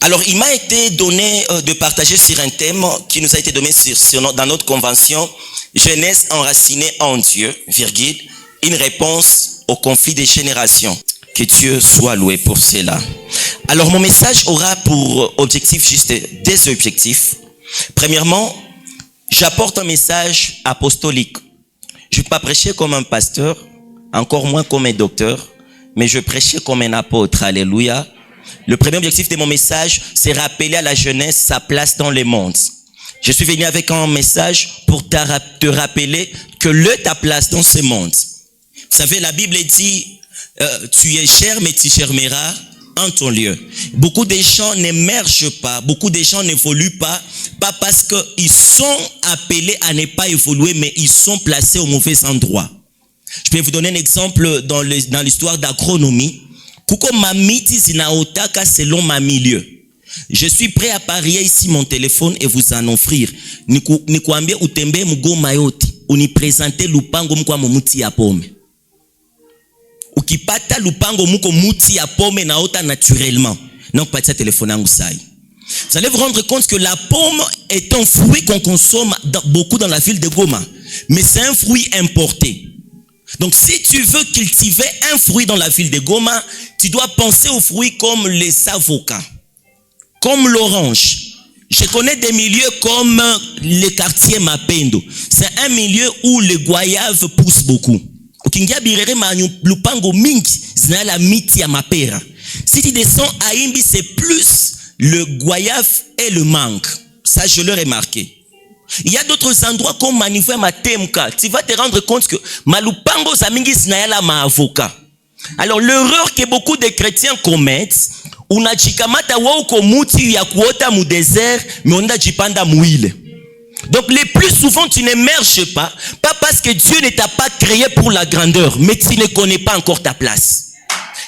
Alors, il m'a été donné de partager sur un thème qui nous a été donné dans notre convention, Jeunesse enracinée en Dieu, virgule, une réponse au conflit des générations. Que Dieu soit loué pour cela. Alors, mon message aura pour objectif juste des objectifs. Premièrement, j'apporte un message apostolique. Je ne vais pas prêcher comme un pasteur, encore moins comme un docteur, mais je prêchais comme un apôtre. Alléluia. Le premier objectif de mon message, c'est rappeler à la jeunesse sa place dans le monde. Je suis venu avec un message pour te rappeler que ta place dans ce monde. Vous savez, la Bible dit, tu es cher, mais tu germeras en ton lieu. Beaucoup de gens n'émergent pas, beaucoup de gens n'évoluent pas parce qu'ils sont appelés à ne pas évoluer, mais ils sont placés au mauvais endroit. Je peux vous donner un exemple dans l'histoire d'agronomie. Kuko mamiti zinaotaka selon ma milieu. Je suis prêt à parier ici mon téléphone et vous en offrir. Nikuambie utembe mugoma yote, unipresente lupango mkwa muti ya pome. Ukipata lupango muko muti ya pome naota naturellement. Donc pas de téléphone yangu sai. Vous allez vous rendre compte que la pomme est un fruit qu'on consomme beaucoup dans la ville de Goma, mais c'est un fruit importé. Donc si tu veux cultiver un fruit dans la ville de Goma, tu dois penser aux fruits comme les avocats, comme l'orange. Je connais des milieux comme les quartiers Mapendo. C'est un milieu où les goyaves poussent beaucoup. Si tu descends à Imbi, c'est plus le goyave et le mangue. Ça, je l'ai remarqué. Il y a d'autres endroits comme Manifou et Matemka. Tu vas te rendre compte que Malupango Zamingi Snayala ma avocat. Alors, l'erreur que beaucoup de chrétiens commettent, on a chikamata wauko muti ya kuota mu désert, mais on a jipanda mouile. Donc, le plus souvent, tu n'émerges pas parce que Dieu ne t'a pas créé pour la grandeur, mais tu ne connais pas encore ta place.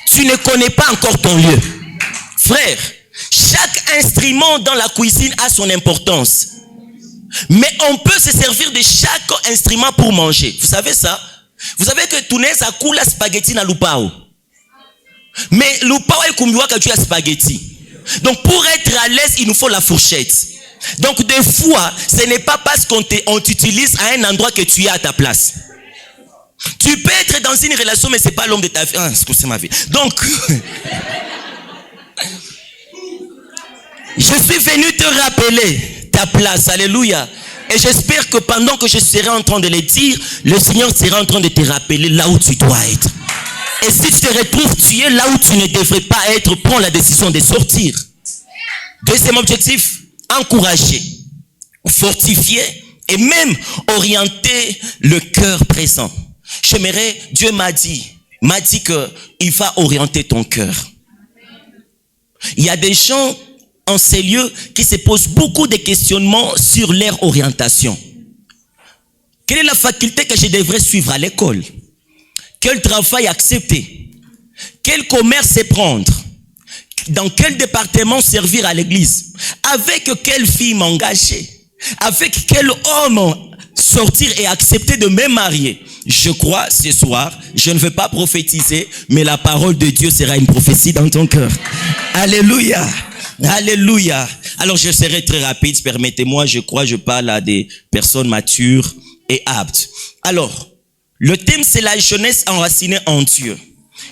Tu ne connais pas encore ton lieu. Frère, chaque instrument dans la cuisine a son importance. Mais on peut se servir de chaque instrument pour manger. Vous savez ça? Vous savez que Tunis a coulé spaghetti na lupao. Mais lupao est comme la spaghetti. Donc pour être à l'aise, il nous faut la fourchette. Donc des fois, ce n'est pas parce qu'on t'utilise à un endroit que tu es à ta place. Tu peux être dans une relation, mais ce n'est pas l'homme de ta vie. Ah, excusez ma vie. Donc, je suis venu te rappeler ta place. Alléluia. Et j'espère que pendant que je serai en train de le dire, le Seigneur sera en train de te rappeler là où tu dois être. Et si tu te retrouves, tu es là où tu ne devrais pas être, prends la décision de sortir. Deuxième objectif, encourager, fortifier et même orienter le cœur présent. J'aimerais, Dieu m'a dit qu'il va orienter ton cœur. Il y a des gens en ces lieux qui se posent beaucoup de questionnements sur leur orientation. Quelle est la faculté que je devrais suivre à l'école? Quel travail accepter? Quel commerce prendre? Dans quel département servir à l'église? Avec quelle fille m'engager? Avec quel homme sortir et accepter de me marier? Je crois ce soir, je ne veux pas prophétiser, mais la parole de Dieu sera une prophétie dans ton cœur. Alléluia. Alléluia. Alors je serai très rapide, permettez-moi, je parle à des personnes matures et aptes. Alors, le thème c'est la jeunesse enracinée en Dieu.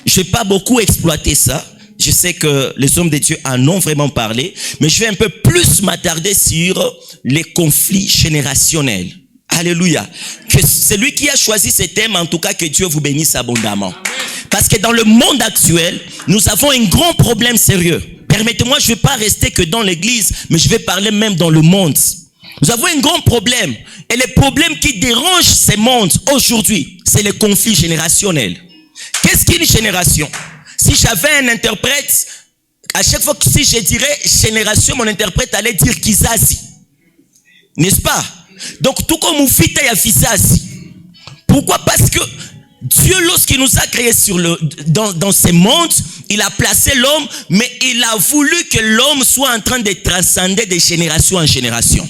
Je n'ai pas beaucoup exploité ça. Je sais que les hommes de Dieu en ont vraiment parlé, mais je vais un peu plus m'attarder sur les conflits générationnels. Alléluia. Que celui qui a choisi ce thème, en tout cas, que Dieu vous bénisse abondamment. Parce que dans le monde actuel, nous avons un grand problème sérieux. Permettez-moi, je ne vais pas rester que dans l'église, mais je vais parler même dans le monde. Nous avons un grand problème. Et le problème qui dérange ce monde aujourd'hui, c'est le conflit générationnel. Qu'est-ce qu'une génération? Si j'avais un interprète, à chaque fois que si je dirais génération, mon interprète allait dire kizazi. N'est-ce pas? Donc, tout comme Moufita ya Fizazi. Pourquoi? Parce que Dieu, lorsqu'il nous a créés dans ce monde, il a placé l'homme, mais il a voulu que l'homme soit en train de transcender de génération en génération.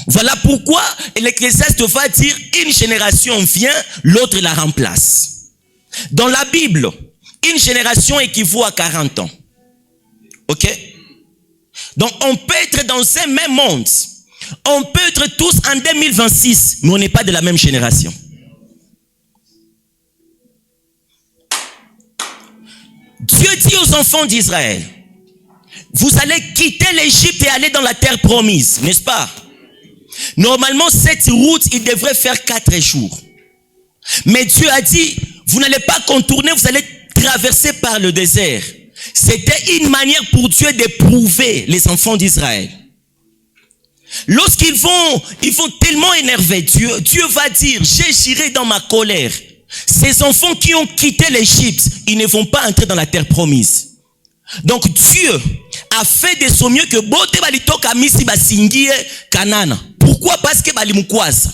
Voilà pourquoi l'Ecclésiaste va dire une génération vient, l'autre la remplace. Dans la Bible, une génération équivaut à 40 ans. Ok? Donc on peut être dans un même monde. On peut être tous en 2026, mais on n'est pas de la même génération. Dieu dit aux enfants d'Israël, vous allez quitter l'Égypte et aller dans la terre promise, n'est-ce pas? Normalement, cette route, il devrait faire 4 jours. Mais Dieu a dit, vous n'allez pas contourner, vous allez traverser par le désert. C'était une manière pour Dieu d'éprouver les enfants d'Israël. Lorsqu'ils vont tellement énerver Dieu, Dieu va dire, j'agirai dans ma colère. Ces enfants qui ont quitté l'Égypte, ils ne vont pas entrer dans la terre promise. Donc Dieu a fait de son mieux que bote balitoka misi basingie Kanana. Pourquoi? Parce que balimukwaza.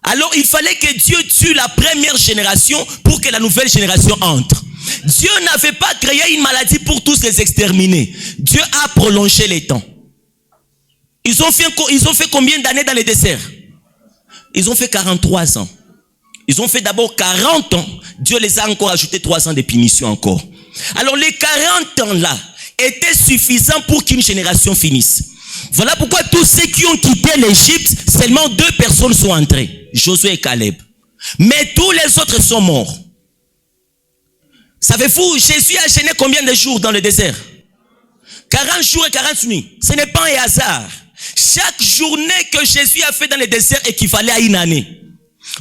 Alors il fallait que Dieu tue la première génération pour que la nouvelle génération entre. Dieu n'avait pas créé une maladie pour tous les exterminer. Dieu a prolongé les temps. Ils ont fait combien d'années dans le désert? Ils ont fait 43 ans. Ils ont fait d'abord 40 ans. Dieu les a encore ajouté 3 ans de punition encore. Alors les 40 ans là étaient suffisants pour qu'une génération finisse. Voilà pourquoi tous ceux qui ont quitté l'Égypte, seulement 2 personnes sont entrées. Josué et Caleb. Mais tous les autres sont morts. Savez-vous, Jésus a gêné combien de jours dans le désert? 40 jours et 40 nuits. Ce n'est pas un hasard. Chaque journée que Jésus a fait dans le désert équivalait à une année.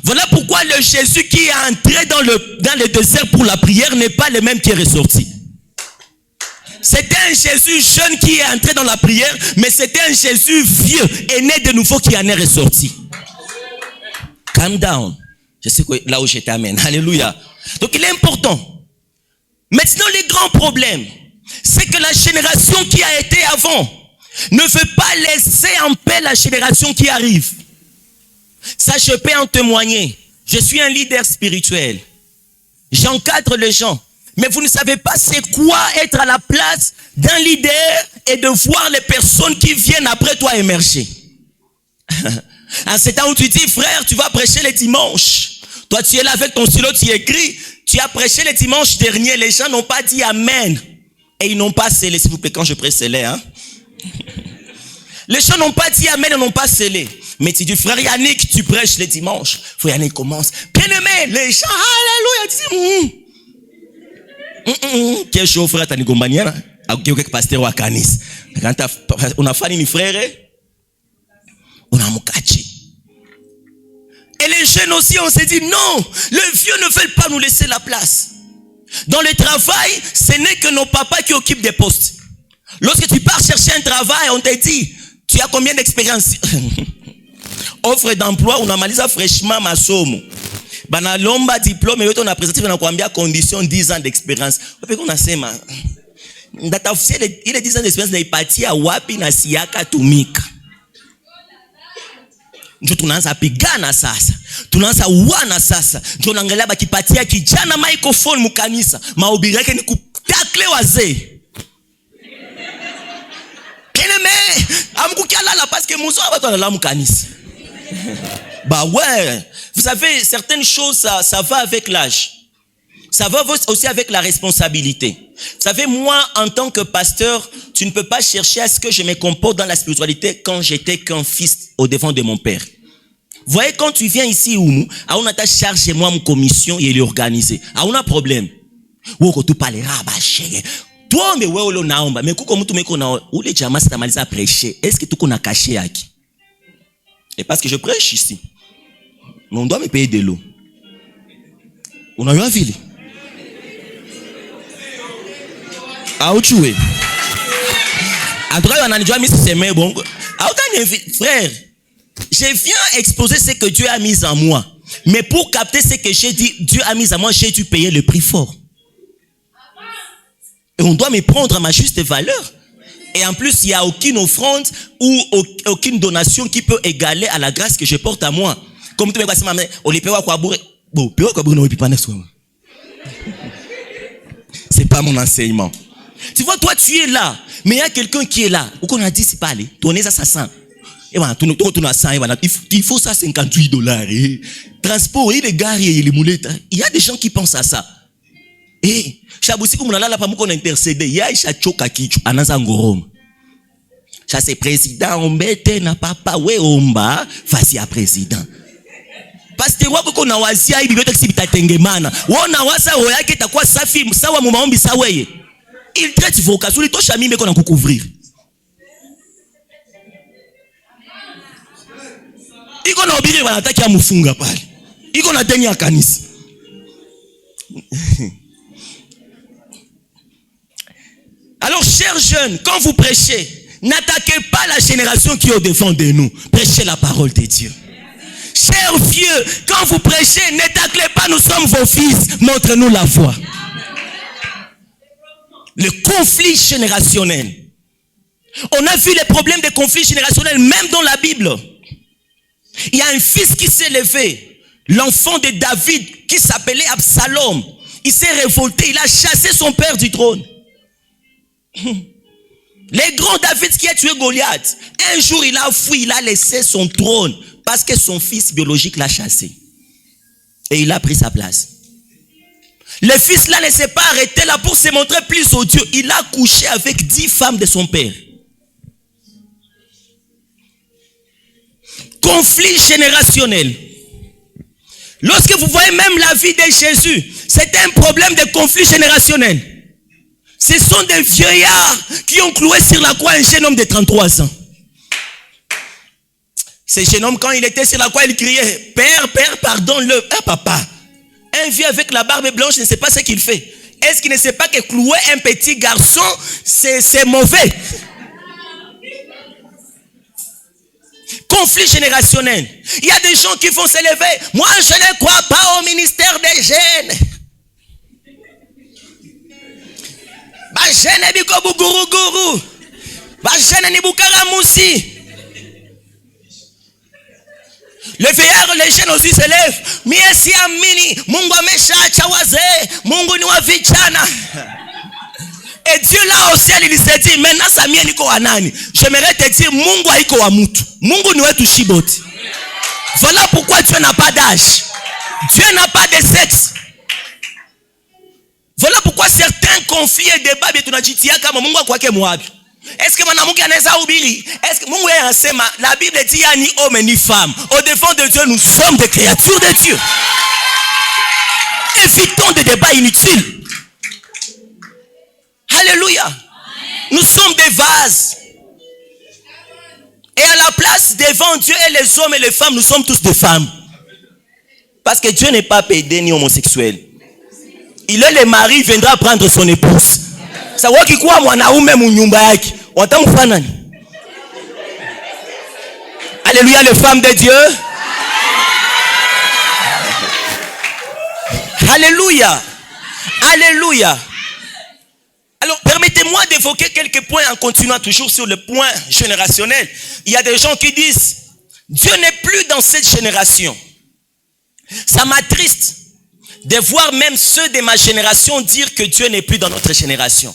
Voilà pourquoi le Jésus qui est entré dans le désert pour la prière n'est pas le même qui est ressorti. C'était un Jésus jeune qui est entré dans la prière, mais c'était un Jésus vieux et né de nouveau qui en est ressorti. Calm down. Je sais que là où je t'amène. Alléluia. Donc il est important. Maintenant, le grand problème, c'est que la génération qui a été avant ne veut pas laisser en paix la génération qui arrive. Ça, je peux en témoigner. Je suis un leader spirituel. J'encadre les gens. Mais vous ne savez pas c'est quoi être à la place d'un leader et de voir les personnes qui viennent après toi émerger. En ce temps où tu dis, frère, tu vas prêcher les dimanches. Toi, tu es là avec ton stylo, tu écris. Tu as prêché le dimanche dernier. Les gens n'ont pas dit Amen. Et ils n'ont pas scellé. S'il vous plaît, quand je prêche, scellé, hein. Les gens n'ont pas dit Amen, ils n'ont pas scellé. Mais tu dis, frère Yannick, tu prêches le dimanche. Frère Yannick commence. Bien aimé, les gens, alléluia. Quel chaud, frère, t'as une compagnie, hein? Quelqu'un pasteur ou à Canis. Quand on a fait une frère, on a moukachi. Et les jeunes aussi, on s'est dit, non, les vieux ne veulent pas nous laisser la place. Dans le travail, ce n'est que nos papas qui occupent des postes. Lorsque tu pars chercher un travail, on te dit, tu as combien d'expérience? Offre d'emploi, on a malisé fraîchement ma somme. Bana lomba diplôme, et on a présenté combien conditions 10 ans d'expérience. On a sema. Data officiel, il est 10 ans d'expérience, il est parti à wapi na siaka tumika. Njo tunaanza pigana sasa. Tunaanza uana sasa. Njo unaangalia bakipatia kijana microphone mukanisa. Mahubiri yake ni kutakle wazee. Keneme, amkukialala parce que muso abato na la mukanisa. Bah ouais, vous savez, certaines choses, ça va avec l'âge. Ça va aussi avec la responsabilité. Vous savez, moi, en tant que pasteur, tu ne peux pas chercher à ce que je me comporte dans la spiritualité quand j'étais qu'un fils au devant de mon père. Vous voyez, quand tu viens ici, on a ta charge moi mon commission et l'organiser. On a un problème. Ou tu parles toi, mais ouais, on naomba. Mais comment tu me connais? Où les jamas t'as mal à prêcher? Est-ce que tu connais caché à qui? Et parce que je prêche ici, on doit me payer de l'eau. On a eu un ville. Ah, où tu es? En tout cas, on a déjà mis ses mains. Bon, frère, je viens exposer ce que Dieu a mis en moi. Mais pour capter ce que j'ai dit, Dieu a mis en moi, j'ai dû payer le prix fort. Et on doit me prendre à ma juste valeur. Et en plus, il n'y a aucune offrande ou aucune donation qui peut égaler à la grâce que je porte à moi. Comme tu me dis, on les paye quoi bourrer. Bon, paye quoi bourrer, non, il pas c'est pas mon enseignement. Tu vois, toi, tu es là, mais il y a quelqu'un qui est là. Ou qu'on a dit, c'est pas aller. Ton est assassin. Et voilà, il faut ça $58. Transport, il est garé, il est moulette. Il y a des gens qui pensent à ça. Et Chabousi comme on a là pas qu'on intercéder, ya isha choka kichu anaza ngoroma. Ça c'est président, on bête na papa, we omba, face à président. Pasteur wako kuna wazia hivi vyote kisibitatengemana. Wona wasa oyake itakuwa safi sawa mu maombi sawa yeye. Il traite vocation, il tosha mimi ko na kucouvrir. Iko na obiri wanataki amufunga pale. Iko na deni ya kanisa. Alors chers jeunes, quand vous prêchez, n'attaquez pas la génération qui est au-devant de nous. Prêchez la parole de Dieu. Chers vieux, quand vous prêchez, n'attaquez pas, nous sommes vos fils. Montre-nous la voie. Le conflit générationnel. On a vu les problèmes de conflit générationnel même dans la Bible. Il y a un fils qui s'est levé, l'enfant de David qui s'appelait Absalom. Il s'est révolté, il a chassé son père du trône. Le grand David qui a tué Goliath, un jour il a fui, il a laissé son trône parce que son fils biologique l'a chassé. Et il a pris sa place. Le fils là ne s'est pas arrêté là pour se montrer plus odieux. Il a couché avec 10 femmes de son père. Conflit générationnel. Lorsque vous voyez même la vie de Jésus, c'est un problème de conflit générationnel. Ce sont des vieillards qui ont cloué sur la croix un jeune homme de 33 ans. Ce jeune homme, quand il était sur la croix, il criait, Père, Père, pardonne-le. Ah, papa, un vieux avec la barbe blanche ne sait pas ce qu'il fait. Est-ce qu'il ne sait pas que clouer un petit garçon, c'est mauvais? Conflit générationnel. Il y a des gens qui vont se lever. Moi, je ne crois pas au ministère des jeunes. Bajene biko buguruguru. Bajene ni bukaramusi. Le vieillard, les jeunes aussi se lèvent. Miesi amini. Mungu ameshaacha wazee. Mungu ni wa vijana. Et Dieu là au ciel, il s'est dit, maintenant ça mien niko wa nani? J'aimerais te dire, Mungu haiko wa mutu. Mungu ni wetu shiboti. Voilà pourquoi Dieu n'a pas d'âge. Dieu n'a pas de sexe. Voilà pourquoi certains conflits et débats tunajitia kama Mungu akwake mwabi. Est-ce que mwanamke anaweza hubiri? Est-ce que Mungu anasema la Bible dit ya ni homme ni femme. Au devant de Dieu, nous sommes des créatures de Dieu. Évitons des débats inutiles. Alléluia. Nous sommes des vases. Et à la place devant Dieu et les hommes et les femmes, nous sommes tous des femmes. Parce que Dieu n'est pas pédé ni homosexuel. Il est le mari, il viendra prendre son épouse. Ça voit qu'il croit mwanaume munyumba yake. Watamfanani. Alléluia, les femmes de Dieu. Alléluia. Alléluia. Alors, permettez-moi d'évoquer quelques points en continuant toujours sur le point générationnel. Il y a des gens qui disent, Dieu n'est plus dans cette génération. Ça m'attriste de voir même ceux de ma génération dire que Dieu n'est plus dans notre génération.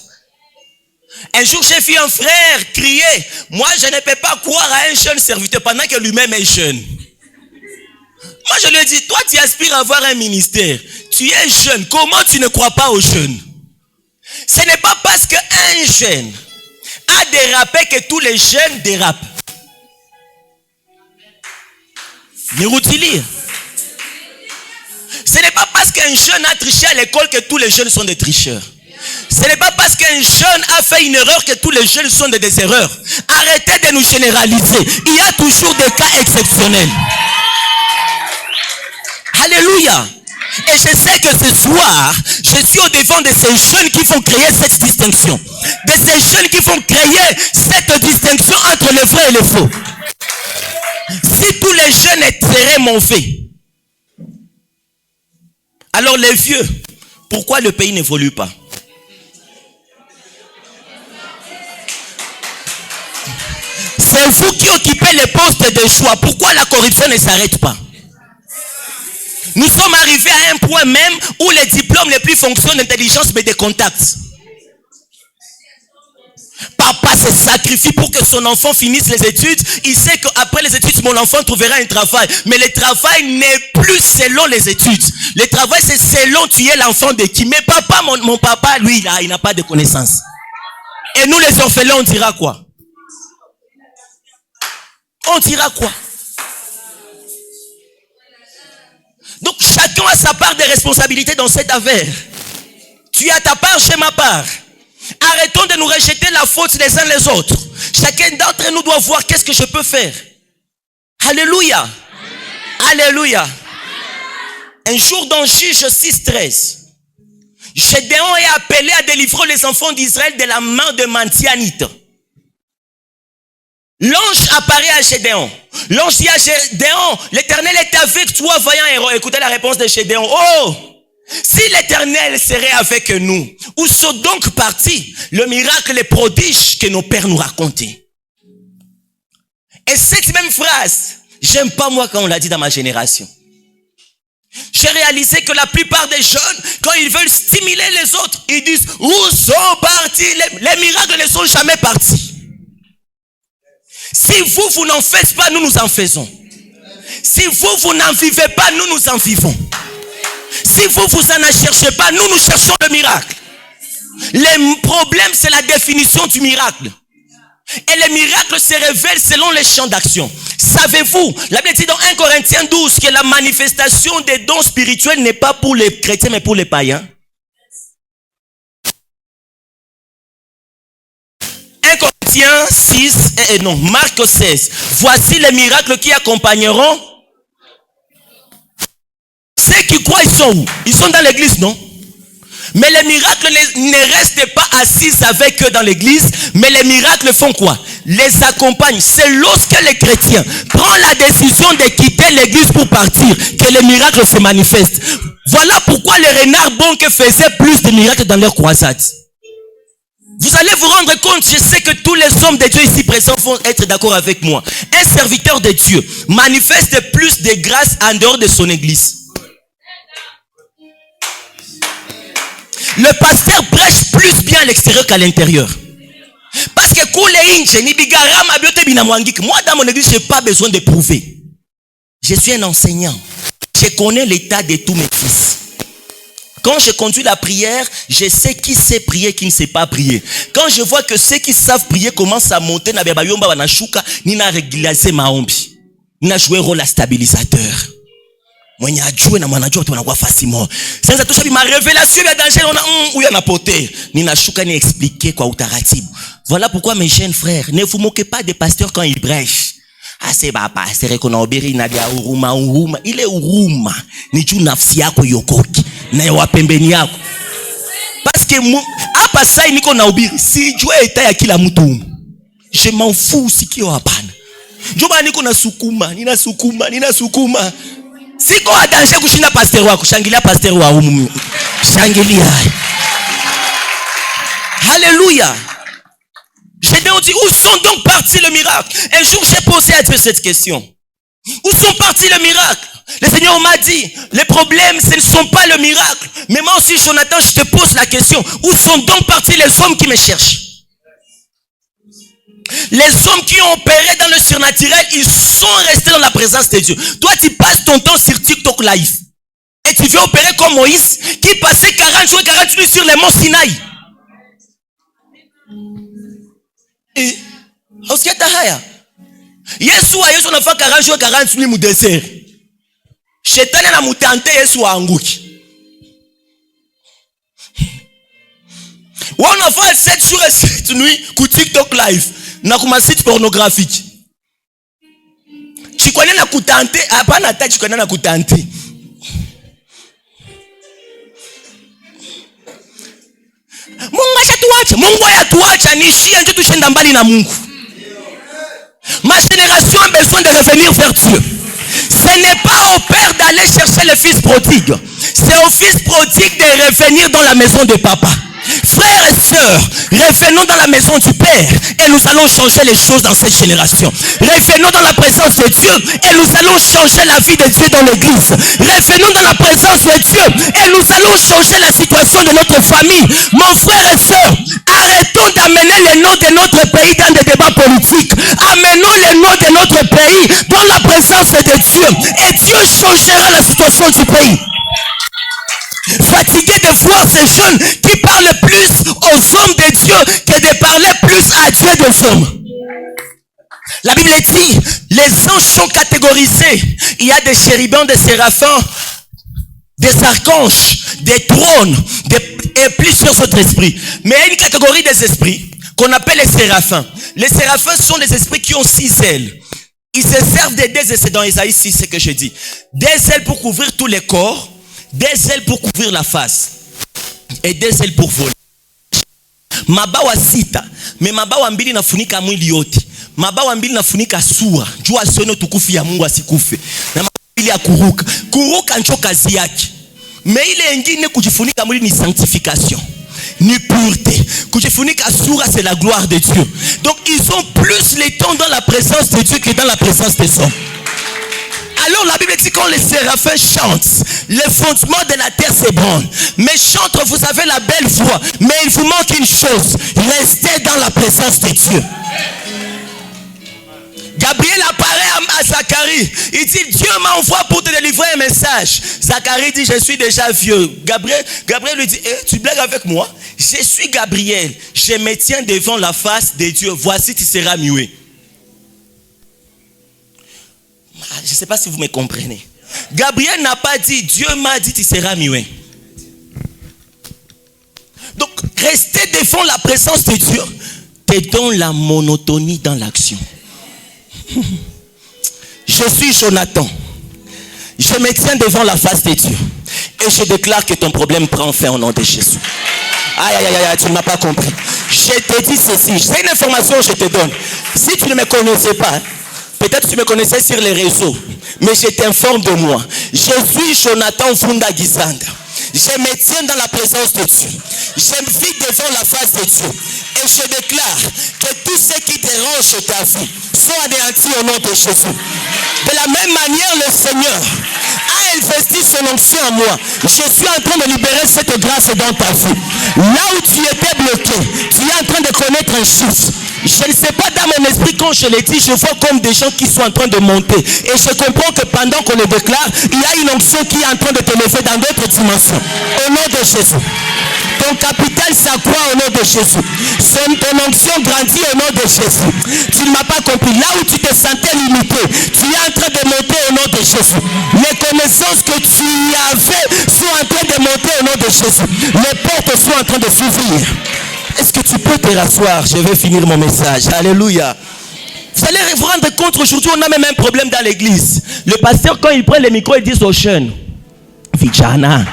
Un jour, j'ai vu un frère crier, moi je ne peux pas croire à un jeune serviteur pendant que lui-même est jeune. Moi je lui ai dit, toi tu aspires à avoir un ministère, tu es jeune, comment tu ne crois pas aux jeunes? Ce n'est pas parce qu'un jeune a dérapé que tous les jeunes dérapent. Ce n'est pas parce qu'un jeune a triché à l'école que tous les jeunes sont des tricheurs. Ce n'est pas parce qu'un jeune a fait une erreur que tous les jeunes sont des erreurs. Arrêtez de nous généraliser. Il y a toujours des cas exceptionnels. Alléluia. Et je sais que ce soir, je suis au devant de ces jeunes qui vont créer cette distinction. De ces jeunes qui vont créer cette distinction entre le vrai et le faux. Si tous les jeunes seraient mauvais, alors les vieux, pourquoi le pays n'évolue pas? C'est vous qui occupez les postes de choix. Pourquoi la corruption ne s'arrête pas? Nous sommes arrivés à un point même où les diplômes ne plus fonctionnent d'intelligence mais de contacts. Papa se sacrifie pour que son enfant finisse les études. Il sait qu'après les études, mon enfant trouvera un travail. Mais le travail n'est plus selon les études. Le travail, c'est selon tu es l'enfant de qui. Mais papa, mon papa, lui, là, il n'a pas de connaissances. Et nous, les orphelins, on dira quoi? On dira quoi? Donc chacun a sa part de responsabilité dans cette affaire. Tu as ta part, j'ai ma part. Arrêtons de nous rejeter la faute les uns les autres. Chacun d'entre nous doit voir qu'est-ce que je peux faire. Alléluia. Alléluia. Un jour dans Juge 6:13, Gédéon est appelé à délivrer les enfants d'Israël de la main de Midianite. L'ange apparaît à Gédéon. L'ange dit à Gédéon, l'Éternel est avec toi, vaillant héros. Écoutez la réponse de Gédéon. Oh, si l'Éternel serait avec nous, où sont donc partis le miracle, les prodiges que nos pères nous racontaient? Et cette même phrase, j'aime pas moi quand on l'a dit dans ma génération. J'ai réalisé que la plupart des jeunes, quand ils veulent stimuler les autres, ils disent, où sont partis les miracles ne sont jamais partis. Si vous n'en faites pas, nous en faisons. Si vous n'en vivez pas, nous en vivons. Si vous n'en cherchez pas, nous cherchons le miracle. Le problème, c'est la définition du miracle. Et les miracles se révèlent selon les champs d'action. Savez-vous, la Bible dit dans 1 Corinthiens 12 que la manifestation des dons spirituels n'est pas pour les chrétiens mais pour les païens. 1 Corinthiens 6, Marc 16. Voici les miracles qui accompagneront ceux qui croient. Ils sont où? Ils sont dans l'église, non? Mais les miracles ne restent pas assis avec eux dans l'église, mais les miracles font quoi? Les accompagnent. C'est lorsque les chrétiens prennent la décision de quitter l'église pour partir que les miracles se manifestent. Voilà pourquoi les renards bonques faisaient plus de miracles dans leur croisade. Vous allez vous rendre compte, je sais que tous les hommes de Dieu ici présents vont être d'accord avec moi. Un serviteur de Dieu manifeste plus de grâce en dehors de son église. Le pasteur prêche plus bien à l'extérieur qu'à l'intérieur. Parce que moi dans mon église, je n'ai pas besoin de prouver. Je suis un enseignant. Je connais l'état de tous mes fils. Quand je conduis la prière, je sais qui sait prier, qui ne sait pas prier. Quand je vois que ceux qui savent prier commencent à monter, ni na jouer rôle à stabilisateur. Ma révélation ya danger on a poté ni na shuka ni expliquer kwa utaratibu. Voilà pourquoi mes jeunes frères, ne vous moquez pas des pasteurs quand ils prêchent. Ah c'est ba pasteur qu'on a obéri na dia uruma ile uruma ni juu nafsi yako yokoki na ya pembeni yako. Parce que hapa sasa niko na ubiri si juu eta ya kila mtu. Je m'en fous sikio hapana. Njoba niko na sukuma, nina sukuma. Siko à danger kushinda pasteur wako, shangilia pasteur wa umu. Shangilia. Alléluia. J'ai dit, où sont donc partis le miracle? Un jour, j'ai posé à Dieu cette question. Où sont partis le miracle? Le Seigneur m'a dit, les problèmes, ce ne sont pas le miracle. Mais moi aussi, Jonathan, je te pose la question. Où sont donc partis les hommes qui me cherchent? Les hommes qui ont opéré dans le surnaturel, ils sont restés dans la présence de Dieu. Toi, tu passes ton temps sur TikTok live. Et tu veux opérer comme Moïse, qui passait 40 jours et 40 nuits sur les monts Sinaï. Et, Yesu n'a fait 40 jours et 40 nuits au désert. Shetani na mutante Yesu anguki. On a fait 7 jours et 7 nuits sur TikTok live. Na kuma site pornographique. Chikwane na kutante, hapana hata chikwane na kutante. Mungu ashatuacha, Mungu ayatuacha nishie nje tushenda mbali na Mungu. Ma génération a besoin de revenir vers Dieu. Ce n'est pas au père d'aller chercher le fils prodigue. C'est au fils prodigue de revenir dans la maison de papa. Frères et sœurs, revenons dans la maison du Père et nous allons changer les choses dans cette génération. Revenons dans la présence de Dieu et nous allons changer la vie de Dieu dans l'église. Revenons dans la présence de Dieu et nous allons changer la situation de notre famille. Mon frère et sœur, arrêtons d'amener les noms de notre pays dans des débats politiques. Amenons les noms de notre pays dans la présence de Dieu et Dieu changera la situation du pays. Fatigué de voir ces jeunes qui parlent plus aux hommes de Dieu que de parler plus à Dieu des hommes. La Bible dit, les anges sont catégorisés. Il y a des chérubins, des séraphins, des archanges, des trônes, et plusieurs autres esprits. Mais il y a une catégorie des esprits qu'on appelle les séraphins. Les séraphins sont des esprits qui ont 6 ailes. Ils se servent des 2 ailes, c'est dans Isaïe 6 ce que je dis. 2 ailes pour couvrir tous les corps, 2 ailes pour couvrir la face, et 2 ailes pour voler. Mabawa sita, mais mabawa mbili nafunika mwili yote. Mabawa mbili nafunika sura, jua asione tukufu ya Mungu asikufe. Na mbili ya kuruka. Kuruka ndio kazi yake. Mais ile ingine kujifunika mwili ni sanctification, ni pureté. Kujifunika sura c'est la gloire de Dieu. Donc ils ont plus le temps dans la présence de Dieu que dans la présence des hommes. Alors la Bible dit quand les séraphins chantent, les fondements de la terre s'ébranlent. Mais chantent, vous avez la belle voix, mais il vous manque une chose, restez dans la présence de Dieu. Gabriel apparaît à Zacharie. Il dit, Dieu m'envoie pour te délivrer un message. Zacharie dit, je suis déjà vieux. Gabriel lui dit, tu blagues avec moi? Je suis Gabriel. Je me tiens devant la face de Dieu. Voici, tu seras muet. Je ne sais pas si vous me comprenez. Gabriel n'a pas dit, Dieu m'a dit, tu seras muet. Donc, rester devant la présence de Dieu te donne la monotonie dans l'action. Je suis Jonathan. Je me tiens devant la face de Dieu. Et je déclare que ton problème prend fin au nom de Jésus. Aïe, aïe, aïe, tu ne m'as pas compris. Je te dis ceci. C'est une information que je te donne. Si tu ne me connaissais pas, peut-être tu me connaissais sur les réseaux. Mais je t'informe de moi. Je suis Jonathan Funda Gizanda. Je me tiens dans la présence de Dieu. Je me vis devant la face de Dieu. Et je déclare que tout ce qui dérange ta vie soit anéanti au nom de Jésus. De la même manière, le Seigneur a investi son onction en moi. Je suis en train de libérer cette grâce dans ta vie. Là où tu étais bloqué, tu es en train de connaître un chiffre. Je ne sais pas dans mon esprit quand je l'ai dit, je vois comme des gens qui sont en train de monter. Et je comprends que pendant qu'on le déclare, il y a une onction qui est en train de te lever dans d'autres dimensions. Au nom de Jésus. Ton capital s'accroît au nom de Jésus. Ton onction grandit au nom de Jésus. Tu ne m'as pas compris. Là où tu te sentais limité, tu es en train de monter au nom de Jésus. Les connaissances que tu avais sont en train de monter au nom de Jésus. Les portes sont en train de s'ouvrir. Est-ce que tu peux te rasseoir? Je vais finir mon message. Alléluia. Vous allez vous rendre compte, aujourd'hui, on a même un problème dans l'église. Le pasteur, quand il prend le micro, il dit aux jeunes, vijana,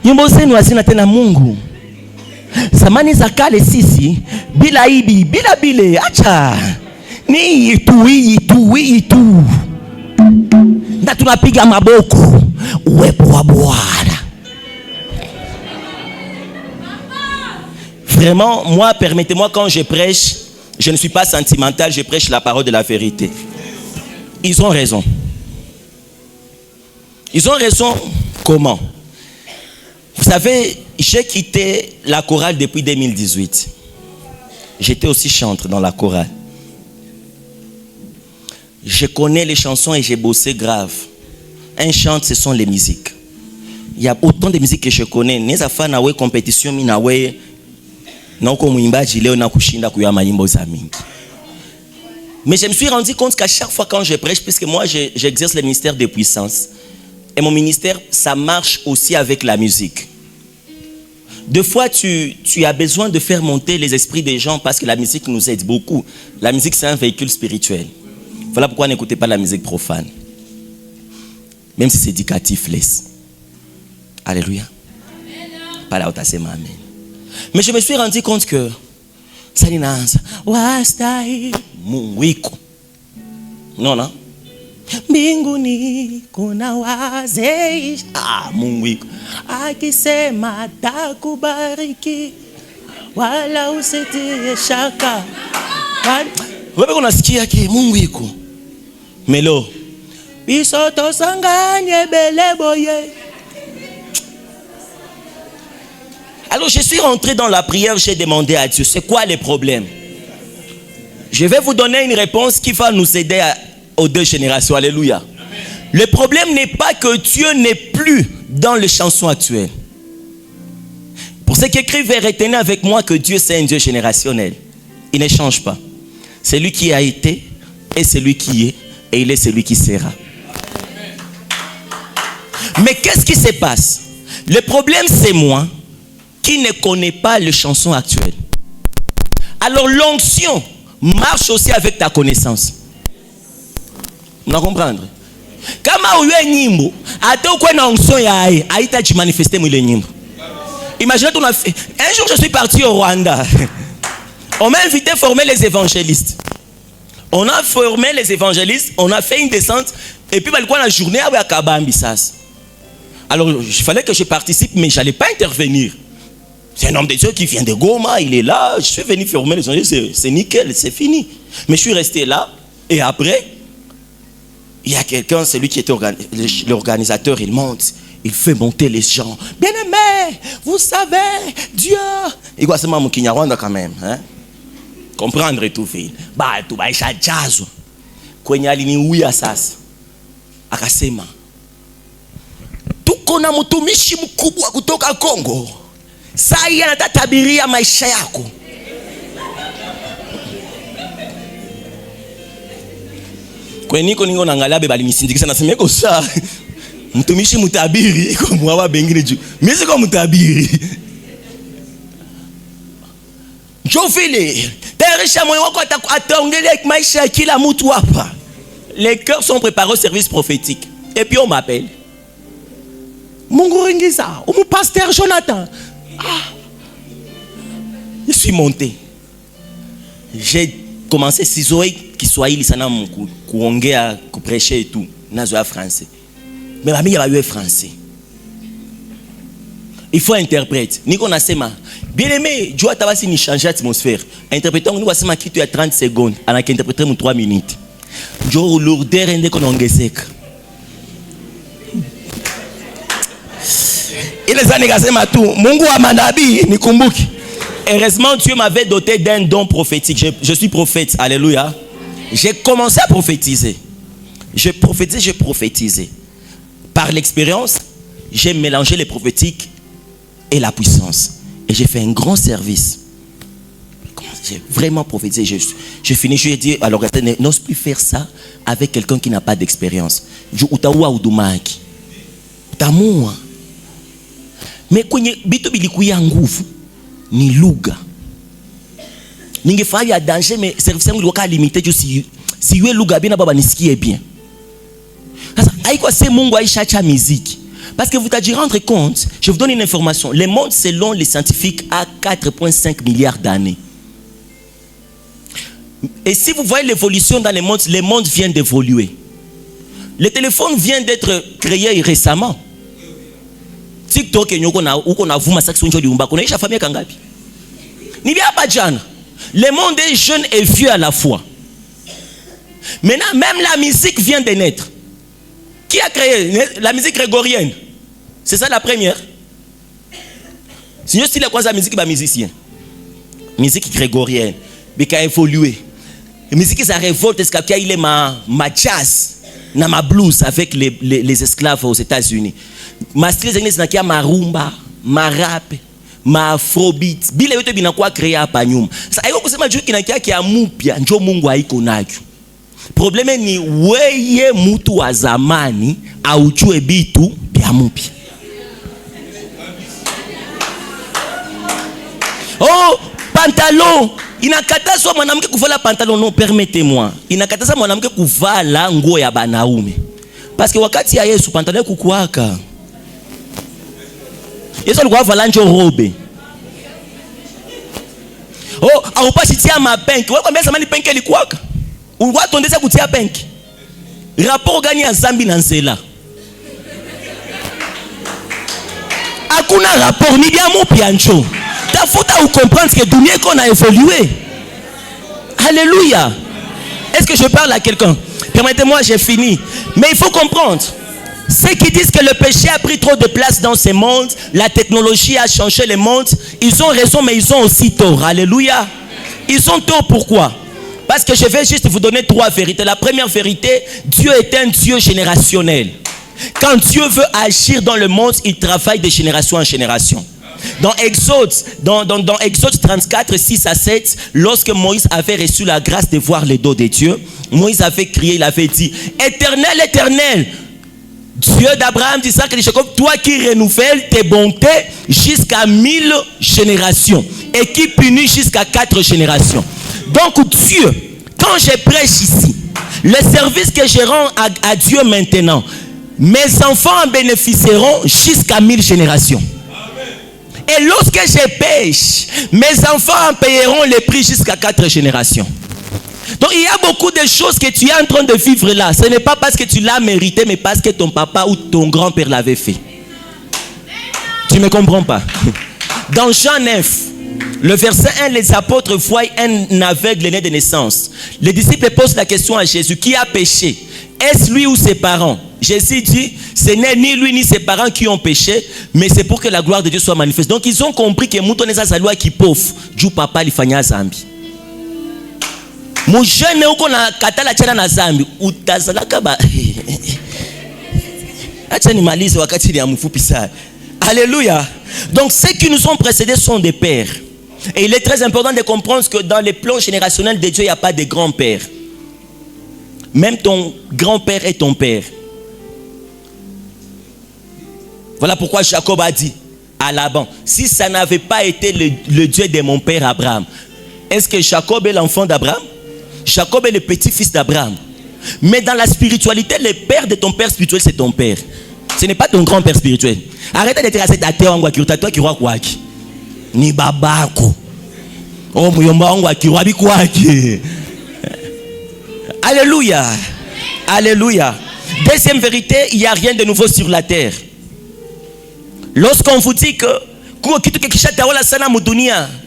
nyimbo zenu hazina tena Mungu. Zamani za kale sisi, bila ibi, bila bile, acha. Ni itu. Na tunapiga maboko, uwepo wa Bwana. Vraiment, moi, permettez-moi, quand je prêche, je ne suis pas sentimental, je prêche la parole de la vérité. Ils ont raison. Ils ont raison comment? Vous savez, j'ai quitté la chorale depuis 2018. J'étais aussi chanteur dans la chorale. Je connais les chansons et j'ai bossé grave. Un chant, ce sont les musiques. Il y a autant de musiques que je connais. Neza fa na we compétition mi na we na uko muimbaji leo na kushinda kuyama nyimbo za mingi. Mais je me suis rendu compte qu'à chaque fois quand je prêche, puisque moi j'exerce le ministère de puissance, et mon ministère, ça marche aussi avec la musique. Des fois, tu as besoin de faire monter les esprits des gens parce que la musique nous aide beaucoup. La musique, c'est un véhicule spirituel. Voilà pourquoi n'écoutez pas la musique profane. Même si c'est éducatif, laisse. Alléluia. Pas là où tu as amen. Mais je me suis rendu compte que ça dit non. Mbinguni kuna wazee Mungu akisema takubariki wala usitie shaka. Wewe unasikia ki Mungu iko melo bisoto sanganye beleboye. Alors je suis rentré dans la prière, j'ai demandé à Dieu, c'est quoi les problèmes? Je vais vous donner une réponse qui va nous aider aux deux générations. Alléluia. Amen. Le problème n'est pas que Dieu n'est plus dans les chansons actuelles. Pour ceux qui écrivent, retenez avec moi que Dieu c'est un Dieu générationnel. Il ne change pas. C'est lui qui a été, est celui qui est et il est celui qui sera. Mais qu'est-ce qui se passe? Le problème, c'est moi qui ne connais pas les chansons actuelles. Alors l'onction marche aussi avec ta connaissance. Vous comprenez? Kama uwe nyimbo, ate ukwe na onction ya aye, aita tu manifester mwile nyimbo. Imaginez qu'on a fait. Un jour, je suis parti au Rwanda. On m'a invité à former les évangélistes. On a formé les évangélistes, on a fait une descente, et puis la journée à Kabambi. Alors, il fallait que je participe, mais je n'allais pas intervenir. C'est un homme de Dieu qui vient de Goma, il est là, je suis venu former les évangélistes, c'est nickel, c'est fini. Mais je suis resté là, et après, il y a quelqu'un, c'est lui qui était l'organisateur, il monte. Il fait monter les gens. Bien-aimé, vous savez, Dieu. Il doit se mettre Kinyarwanda quand même. Hein? Comprendre tout fait. Bah, tout va être jazz. Kwenye aliniuia sasa. Akasema. Tuko na mtumishi mkubwa kutoka Kongo. Saa hii anatatabiria maisha yako. Kwenye niko ningo naangalia beba alinisindikisha nasema iko saa. Mtumishi mutabiri kwa mwawa bengine juu. Mimi siko mutabiri. Njoo vile. Tayarisha moyo wako ataongelea maisha ya kila mtu hapa. Les cœurs sont préparés au service prophétique. Et puis on m'appelle. Mungu Ringiza, ou mon pasteur Jonathan. Ah. Je suis monté. J'ai commencé sizoe Kiswahili sana kuongea, kuprêcher et tout. Nazoa français. Mais ma mère a eu français. Il faut interpréter. Niko nasema, bien aimé, Dieu a ni changer l'atmosphère. Interprétons, nous wasema kitu ya 30 secondes, ana ki interpréter mu 3 minutes. Dieu lourdeur ende konongezeka. Ile zani kasema tu, Mungu wa manabii nikumbuki. Heureusement, Dieu m'avait doté d'un don prophétique. Je suis prophète. Alléluia. J'ai commencé à prophétiser. Je prophétisais. Par l'expérience, j'ai mélangé les prophétiques et la puissance. Et j'ai fait un grand service. J'ai vraiment prophétisé. Je finis, je dis, alors n'ose plus faire ça avec quelqu'un qui n'a pas d'expérience. Mais kwenye bitu bilikuya nguvu ni lugha. Ningefanya ya danger mais service yangu ilikuwa limité juu si yue lugha bien baba nisikie bien. Sasa haiko c'est Mungu aishacha muziki. Parce que vous t'avez rendre compte, je vous donne une information. Le monde selon les scientifiques a 4,5 milliards d'années. Et si vous voyez l'évolution dans le monde vient d'évoluer. Le téléphone vient d'être créé récemment. TikTok uko na vuma saksi unjo liumba kuna isha famia kangapi? Ni bien pas jana. Le monde est jeune et vieux à la fois. Maintenant même la musique vient de naître. Qui a créé la musique grégorienne? C'est ça la première. Sinon si la kwanza musique ba musicien. Musique grégorienne, mais qui a évolué. La musique ça révolte est-ce qu'il y a ma jazz, na ma blues avec les esclaves aux États-Unis. Ma style zengine zinakia marumba, ma rap, ma afrobeat. Bila yote binakuwa créé hapa nyuma. Sasa haiko kusema juu kinakia kia mupya njoo Mungu haiko nacho. Probleme ni weye mtu wa zamani aujue bitu bya mupya. Oh, pantalon. Inakataza mwanamke kuvala pantalon, non, permettez-moi. Inakataza mwanamke kuvala nguo ya banaume. Parce que wakati ya Yesu pantalon kukuaka. Yesu alikuwa vala njo robe. Oh, au pas sitia ma penki. Wewe kwambia zamani penki ilikuwaka. Ulikuwa tondeza kutia penki. Rapport gani ya zambi na nzela? Hakuna rapport ni bien mupya njo. Tafuta ou comprendre que dunia qu'on a évolué. Alléluia. Est-ce que je parle à quelqu'un? Permettez-moi, j'ai fini. Mais il faut comprendre. Ceux qui disent que le péché a pris trop de place dans ce monde, la technologie a changé le monde, ils ont raison, mais ils ont aussi tort. Alléluia. Ils ont tort, pourquoi? Parce que je vais juste vous donner 3 vérités. La première vérité, Dieu est un Dieu générationnel. Quand Dieu veut agir dans le monde, il travaille de génération en génération. Dans Exode 34, 6 à 7, lorsque Moïse avait reçu la grâce de voir le dos de Dieu, Moïse avait crié, il avait dit, Éternel, Éternel, Dieu d'Abraham, d'Isaac et de Jacob, toi qui renouvelles tes bontés jusqu'à 1000 générations et qui punis jusqu'à 4 générations. Donc Dieu, quand je prêche ici, le service que je rends à Dieu maintenant, mes enfants en bénéficieront jusqu'à 1000 générations. Et lorsque je pêche, mes enfants en payeront les prix jusqu'à 4 générations. Donc il y a beaucoup de choses que tu es en train de vivre là. Ce n'est pas parce que tu l'as mérité, mais parce que ton papa ou ton grand-père l'avait fait. Tu ne me comprends pas? Dans Jean 9, le verset 1, les apôtres voient un aveugle né de naissance. Les disciples posent la question à Jésus, qui a péché? Est-ce lui ou ses parents? Jésus dit, ce n'est ni lui ni ses parents qui ont péché, mais c'est pour que la gloire de Dieu soit manifeste. Donc ils ont compris que Mouton est sa loi qui pauvre, du papa li fanya zambi. Mon jeune uko na katala chana na zambi, utazalaka ba. Acha nimalize wakati ni mfupi sana. Alléluia. Donc ceux qui nous ont précédés sont des pères. Et il est très important de comprendre que dans les plans générationnels de Dieu, il n'y a pas de grand-père. Même ton grand-père est ton père. Voilà pourquoi Jacob a dit à Laban, si ça n'avait pas été le Dieu de mon père Abraham, est-ce que Jacob est l'enfant d'Abraham? Jacob est le petit-fils d'Abraham. Mais dans la spiritualité, le père de ton père spirituel, c'est ton père. Ce n'est pas ton grand-père spirituel. Arrête de dire à cet athée toi qui roi kwaki. Ni babako. Oh muyomba wangu akirwa bikwaki. Alléluia. Alléluia. Deuxième vérité, il n'y a rien de nouveau sur la terre. Lorsqu'on vous dit que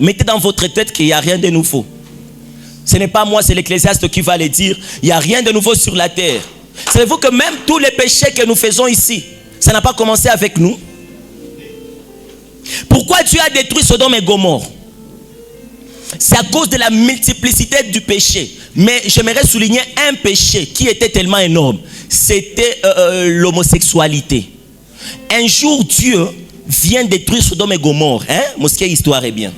mettez dans votre tête qu'il n'y a rien de nouveau. Ce n'est pas moi, c'est l'Ecclésiaste qui va le dire. Il n'y a rien de nouveau sur la terre. Savez-vous que même tous les péchés que nous faisons ici, ça n'a pas commencé avec nous? Pourquoi Dieu a détruit Sodome et Gomorrhe? C'est à cause de la multiplicité du péché. Mais j'aimerais souligner un péché qui était tellement énorme. C'était l'homosexualité. Un jour, Dieu vient détruire Sodome et Gomorrhe. Hein? Mosquée, histoire est bien.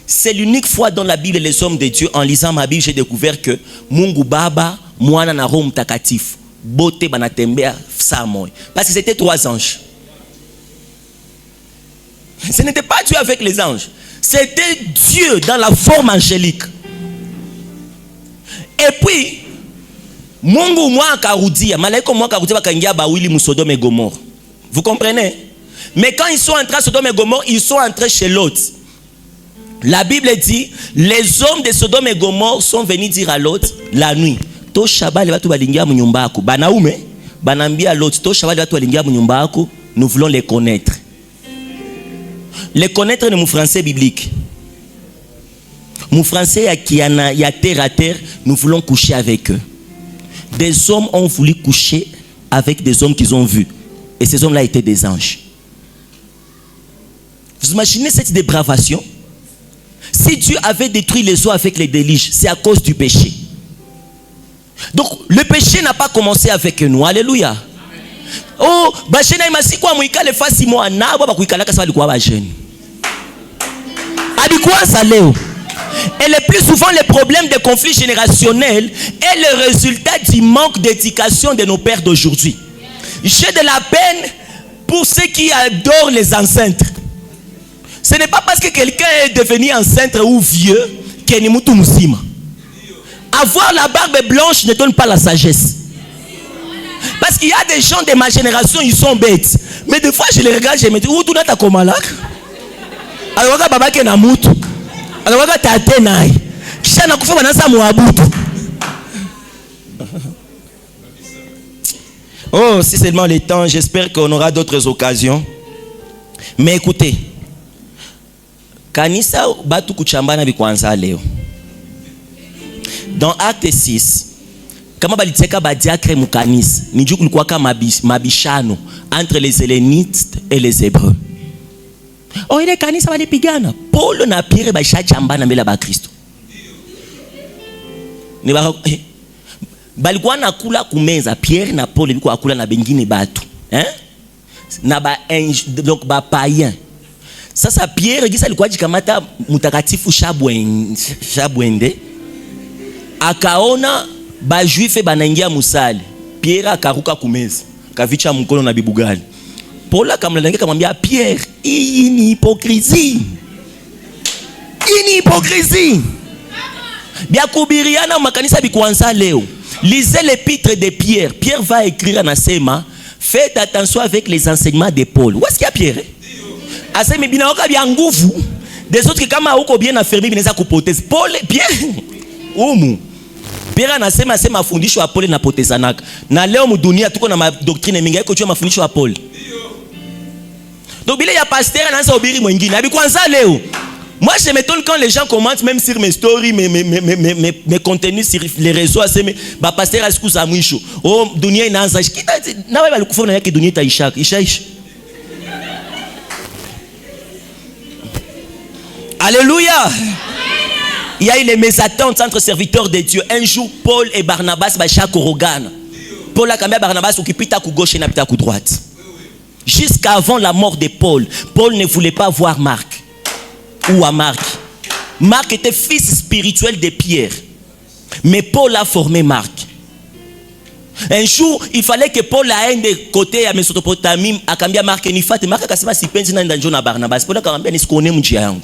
C'est l'unique fois dans la Bible et les hommes de Dieu, en lisant ma Bible, j'ai découvert que Mungu Baba, Mwana na Roho Mtakatifu, Bote banatembea Samoy. Parce que c'était 3 anges. Ce n'était pas Dieu avec les anges. C'était Dieu dans la forme angélique. Et puis, Mungu mwa karudia, malaika mwa karudia bakangia bawili mu Sodome et Gomorrhe. Vous comprenez? Mais quand ils sont entrés à Sodome et Gomorrhe, ils sont entrés chez Lot. La Bible dit, les hommes de Sodome et Gomorrhe sont venus dire à Lot la nuit, to shabali watu balingia mu nyumba yako. Banaume banambia Lot, to shabali watu balingia mu nyumba yako, nous voulons les connaître. Les connaître de mon français biblique. Mon français qui y a terre à terre, nous voulons coucher avec eux. Des hommes ont voulu coucher avec des hommes qu'ils ont vus. Et ces hommes-là étaient des anges. Vous imaginez cette dépravation? Si Dieu avait détruit les eaux avec les déluges, c'est à cause du péché. Donc le péché n'a pas commencé avec nous. Alléluia. Oh, bashena imasi kwa muikale fasi mo anabo bakuikala kasa balikuwa bajeni. Abikuwa sa leo. Et le plus souvent, les problèmes de conflits générationnels est le résultat du manque d'éducation de nos pères d'aujourd'hui. J'ai de la peine pour ceux qui adorent les ancêtres. Ce n'est pas parce que quelqu'un est devenu enceinte ou vieux qu'il est mutu musima. Avoir la barbe blanche ne donne pas la sagesse. Parce qu'il y a des gens de ma génération, ils sont bêtes. Mais des fois, je les regarde, je me dis, où tu n'as ta komalak? Alors, baba qui na mutu. Alors, tate naï. Kisha na kufa banasa muabutu. Oh, si seulement le temps, j'espère qu'on aura d'autres occasions. Mais écoutez, kanisa batu kuchambana bikwanza leo. Dans Acte 6, kama baliteka badiakre mu kanisa, ni juu kulikuwa kama mabishano entre les Hellénistes et les Hébreux. Oh, ile kanisa walipigana. Paulo na Pierre bashachambana mbele ba Kristo. Ni balikuwa nakula kumeza, Pierre na Paul bilikuwa akula na bengine batu, hein? Na ba donc ba païen. Sasa Pierre gisa alikuwa jikamata mutakatifu Shabwende. Akaona bajuife banaingia musali. Pierre akaruka kumeza. Kavicha mkono na bibugali. Paul akamlalanga akamwambia Pierre, hii ni hypocrisie. Hii ni hypocrisie. Bia kubiriana makanisa bikuanza leo. Lisez l'épître de Pierre. Pierre va écrire anasema, faites attention avec les enseignements de Paul. Où est-ce qu'il y a Pierre? Asema binaoka bia nguvu. Des autres kama uko bien affermi binaweza kupoteza. Paul, Pierre. Pierre anasema mafundisho ya Paul napotezanaka. Na leo mudunia tuko na doctrine mingi yako juu mafundisho ya Paul. Donc bile ya pasteur anaanza ubiri mwingine. Abi kwanza leo. Moi je m'étonne quand les gens commentent même sur mes stories, mes contenus sur les réseaux, aseme ba pasteur asikuza mwisho. Oh dunia inaanza. Kita na wewe balikufa na yake dunia itaisha. Ishaisha. Alléluia. Il y a eu les mésententes entre serviteurs de Dieu. Un jour, Paul et Barnabas bachak korogana. Paul a cambié Barnabas ou qui pita à gauche et n'a pita à droite. Jusqu'avant la mort de Paul, Paul ne voulait pas voir Marc ou à Marc. Marc était fils spirituel de Pierre. Mais Paul a formé Marc. Un jour, il fallait que Paul aille de côté à Mésopotamie, à cambier Marc et Nifat. Marc a cassé si penzi na ndanjo na Barnabas. Paul a cambié ni skone mjia yangu.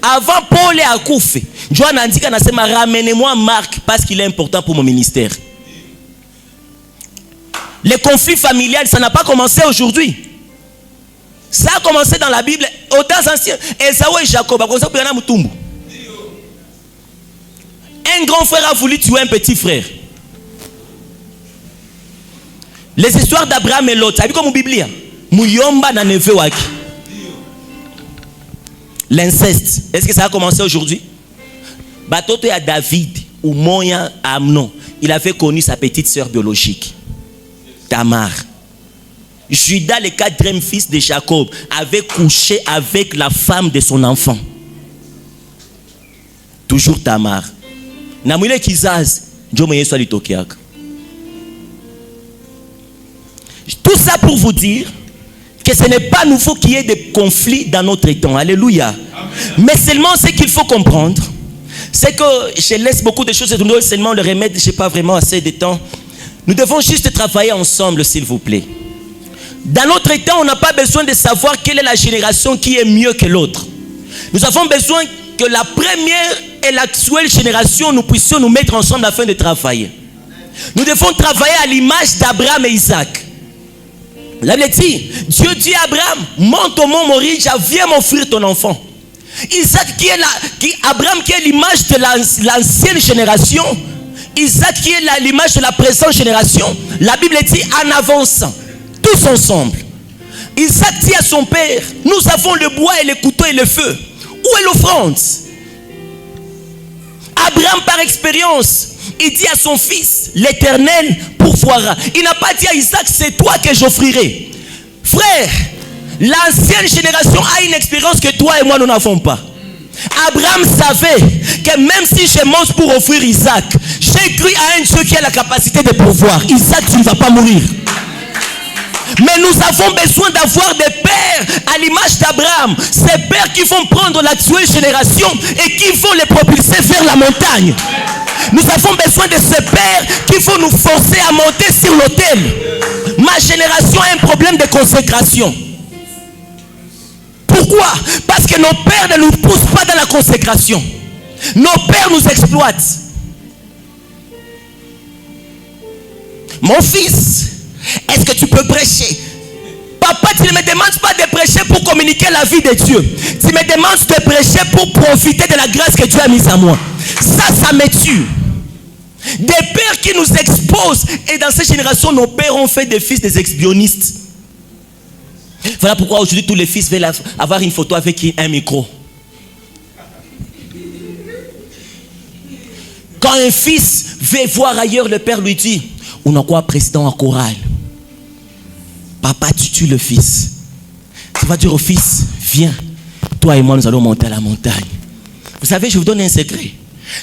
Avant Paul et Akoufe, Joan Andika nasema ramenez-moi Marc parce qu'il est important pour mon ministère. Les conflits familiales, ça n'a pas commencé aujourd'hui. Ça a commencé dans la Bible au temps ancien. Esaou et Jacob, un grand frère a voulu tuer un petit frère. Les histoires d'Abraham et Lot, ça a vu comme au Biblia. Mouyomba na neve waki. L'inceste, est-ce que ça a commencé aujourd'hui? Batoto ya David ou Moya Amnon, il avait connu sa petite sœur biologique, Tamar. Judas, le quatrième fils de Jacob, avait couché avec la femme de son enfant. Toujours Tamar. Namule Kizaz, Djomoye soit litokiak. Tout ça pour vous dire que ce n'est pas nouveau qu'il y ait des conflits dans notre temps. Alléluia. Amen. Mais seulement ce qu'il faut comprendre, c'est que je laisse beaucoup de choses et nous seulement le remède, je n'ai pas vraiment assez de temps. Nous devons juste travailler ensemble, s'il vous plaît. Dans notre temps, on n'a pas besoin de savoir quelle est la génération qui est mieux que l'autre. Nous avons besoin que la première et l'actuelle génération, nous puissions nous mettre ensemble afin de travailler. Nous devons travailler à l'image d'Abraham et Isaac. La Bible dit, Dieu dit à Abraham, monte au mont Moriah, viens m'offrir ton enfant. Isaac Abraham qui est l'image de l'ancienne génération, Isaac qui est l'image de la présente génération. La Bible dit en avançant, tous ensemble. Isaac dit à son père, nous avons le bois et le couteau et le feu. Où est l'offrande? Abraham par expérience, il dit à son fils, l'Éternel pourvoira. Il n'a pas dit à Isaac, c'est toi que j'offrirai. Frère, l'ancienne génération a une expérience que toi et moi nous n'avons pas. Abraham savait que même si je monte pour offrir Isaac, j'ai cru à un Dieu qui a la capacité de pourvoir. Isaac, tu ne vas pas mourir. Mais nous avons besoin d'avoir des pères à l'image d'Abraham. Ces pères qui vont prendre l'actuelle génération et qui vont les propulser vers la montagne. Nous avons besoin de ces pères qui vont nous forcer à monter sur l'autel. Ma génération a un problème de consécration. Pourquoi? Parce que nos pères ne nous poussent pas dans la consécration. Nos pères nous exploitent. Mon fils, est-ce que tu peux prêcher? Papa, tu ne me demandes pas de prêcher pour communiquer la vie de Dieu. Tu me demandes de prêcher pour profiter de la grâce que Dieu a mise à moi. Ça me tue. Des pères qui nous exposent. Et dans cette génération, nos pères ont fait des fils des exbionistes. Voilà pourquoi aujourd'hui tous les fils veulent avoir une photo avec un micro. Quand un fils veut voir ailleurs, le père lui dit, on a quoi président en chorale? Papa, tu tues le fils. Tu vas dire au fils, viens, toi et moi nous allons monter à la montagne. Vous savez, je vous donne un secret.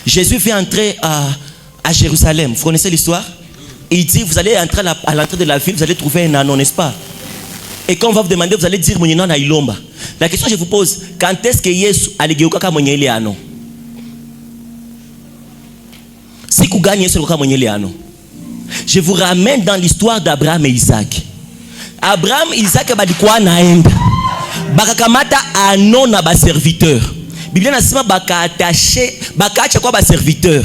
Jésus fait entrer à Jérusalem. Vous connaissez l'histoire? Et il dit, vous allez entrer à l'entrée de la ville, vous allez trouver un anneau, n'est-ce pas? Et quand on va vous demander, vous allez dire, mon nom na ilomba. La question que je vous pose, quand est-ce que Yesu aligeuka kama mwenye ile ano? Siku gani Yesu alikuwa mwenye ile ano? Je vous ramène dans l'histoire d'Abraham et Isaac. Abraham et Isaac balikuwa naenda. Bakakamata ano na ba serviteur. Biblia nasema bakaacha kwa ba serviteur.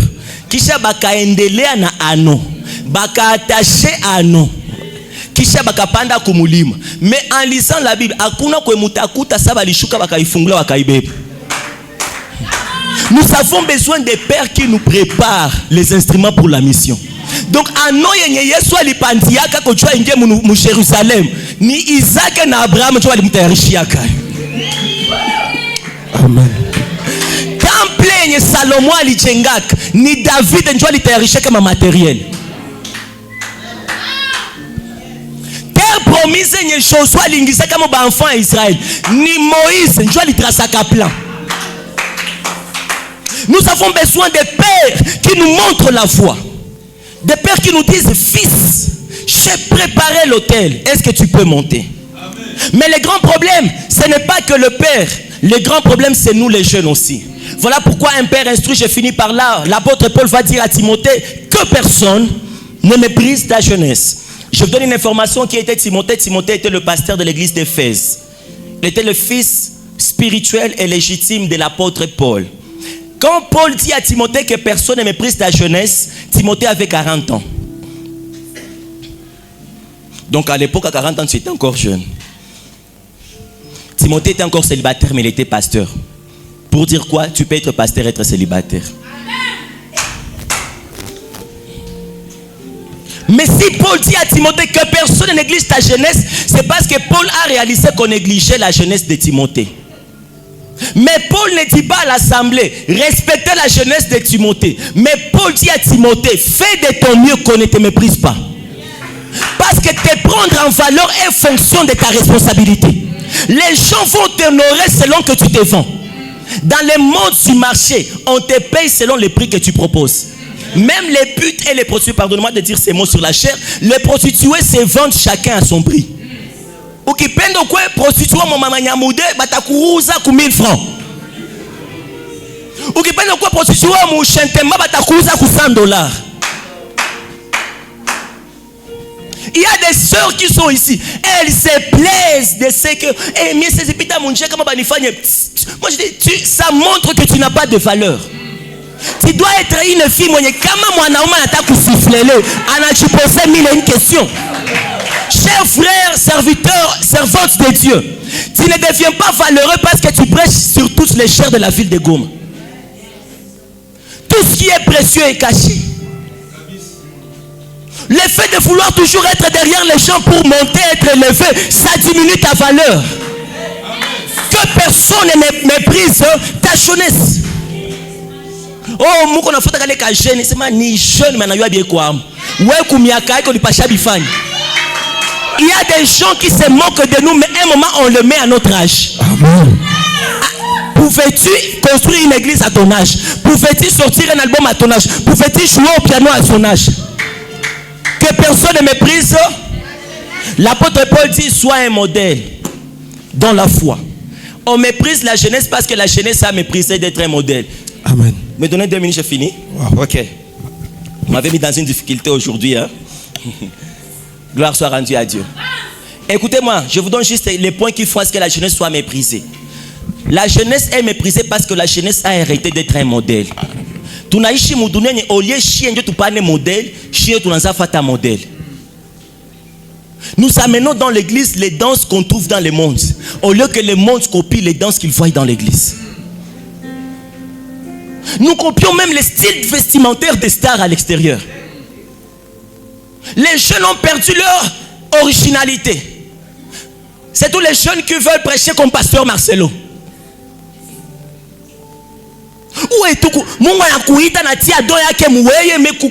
Kisha bakaendelea na ano. Bakaatashe ano. Kisha bakapanda kumulima. Mais en lisant la Bible, hakuna kwe mutakuta saba lishuka bakaifungula bakaibeba. Nous avons besoin des pères qui nous préparent les instruments pour la mission. Donc ano yenye Yesu alipandiaka kujua ingie mu Jerusalem ni Isaac na Abraham ndio walimtayarishiaka. Amen. Temple yenye Salomo alijengaka ni David ndio alitayarishaka ma matériel. Promise yenye Joshua alingisa kama ba enfant ya Israël ni Moïse ndio alitrasaka plan. Nous avons besoin de pères qui nous montrent la voie. Des pères qui nous disent, fils, j'ai préparé l'autel. Est-ce que tu peux monter? Amen. Mais le grand problème, ce n'est pas que le père. Le grand problème, c'est nous les jeunes aussi. Voilà pourquoi un père instruit, je finis par là. L'apôtre Paul va dire à Timothée que personne ne méprise ta jeunesse. Je vous donne une information qui était Timothée. Timothée était le pasteur de l'église d'Éphèse. Il était le fils spirituel et légitime de l'apôtre Paul. Quand Paul dit à Timothée que personne ne méprise ta jeunesse, Timothée avait 40 ans. Donc à l'époque, à 40 ans, tu étais encore jeune. Timothée était encore célibataire, mais il était pasteur. Pour dire quoi? Tu peux être pasteur et être célibataire. Mais si Paul dit à Timothée que personne ne néglige ta jeunesse, c'est parce que Paul a réalisé qu'on négligeait la jeunesse de Timothée. Mais Paul ne dit pas à l'assemblée, respectez la jeunesse de Timothée. Mais Paul dit à Timothée, fais de ton mieux qu'on ne te méprise pas. Parce que te prendre en valeur est fonction de ta responsabilité. Les gens vont t'honorer selon que tu te vends. Dans le monde du marché, on te paye selon le prix que tu proposes. Même les putes et les prostituées, pardonnez-moi de dire ces mots sur la chair, les prostituées se vendent chacun à son prix. Ukipenda kwe prostituwa mama nyamude batakuuza ku 1000 francs. Ukipenda kwe prostituwa mu Shentemba batakuuza ku $100. Il y a des sœurs qui sont ici, elles se plaisent de ce que mais ces pita munje kama banifanye. Moi je dis ça montre que tu n'as pas de valeur. Tu dois être une fille mwenye kama mwanaume anataka kusiflele, anachipose mille une question. Chers frères, serviteurs, servantes de Dieu, tu ne deviens pas valeureux parce que tu prêches sur toutes les chairs de la ville de Goma. Tout ce qui est précieux est caché. Le fait de vouloir toujours être derrière les gens pour monter, être élevé, ça diminue ta valeur. Que personne ne méprise ta jeunesse. Oh, mouko na fota kale ka jeune, c'est ni jeune mais na yo bien quoi. Ouais kumiaka iko lipasha bifani. Il y a des gens qui se moquent de nous, mais à un moment on le met à notre âge. Amen. Pouvais-tu construire une église à ton âge? Pouvais-tu sortir un album à ton âge? Pouvais-tu jouer au piano à son âge? Que personne ne méprise. L'apôtre Paul dit, sois un modèle dans la foi. On méprise la jeunesse parce que la jeunesse a méprisé d'être un modèle. Amen. Me donnez 2 minutes, j'ai fini. Wow. Ok. Vous m'avez mis dans une difficulté aujourd'hui. Hein? Gloire soit rendue à Dieu. Écoutez-moi, je vous donne juste les points qui font à ce que la jeunesse soit méprisée. La jeunesse est méprisée parce que la jeunesse a arrêté d'être un modèle. Tunaishi mudunia au lieu chien ndio tupane modèle, chien tunaanza fata modèle. Nous amenons dans l'église les danses qu'on trouve dans le monde, au lieu que le monde copie les danses qu'il voit dans l'église. Nous copions même les styles vestimentaires des stars à l'extérieur. Les jeunes ont perdu leur originalité. C'est tous les jeunes qui veulent prêcher comme pasteur Marcelo. Où est tout? Mungu anakuita na tia do yake muweye meku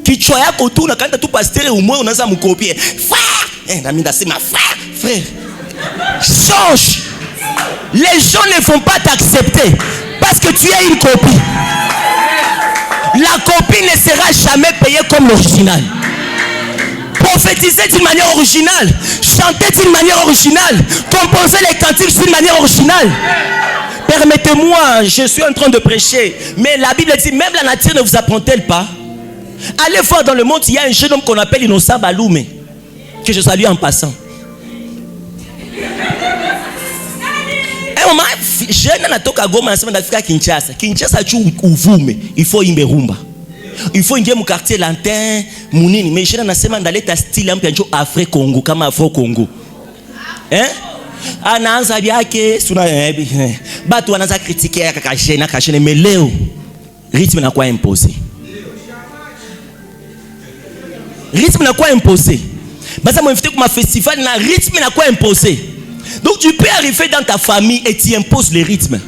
kichwa yako tu na kanda tu pasteur umwe unaanza mkopie. Frère, na mimi ndasema frère. Change. Les gens ne vont pas t'accepter parce que tu es une copie. La copie ne sera jamais payée comme l'original. prophétiser d'une manière originale, chanter d'une manière originale, composer les cantiques d'une manière originale. Permettez-moi, je suis en train de prêcher, mais la Bible dit, même la nature ne vous apprend-elle pas? Allez voir dans le monde, il y a un jeune homme qu'on appelle Innocent Baloumé, que je salue en passant. Un moment, jeune natoka Goma, nasema ndafika Kinshasa. Kinshasa tu uvume, il faut imbe rumba. Il faut ingie mu quartier Lantin, munini. Mais jeune nasema ndaleta style mpya njo Afro Congo kama Afro Congo. Anaanza byake suna batu wanaanza critiquer kashene mais leo rythme na kwa imposé. Rythme na kwa imposé. Basa m'inviter comme festival na rythme na kwa imposé. Donc tu peux arriver dans ta famille et tu imposes le rythme.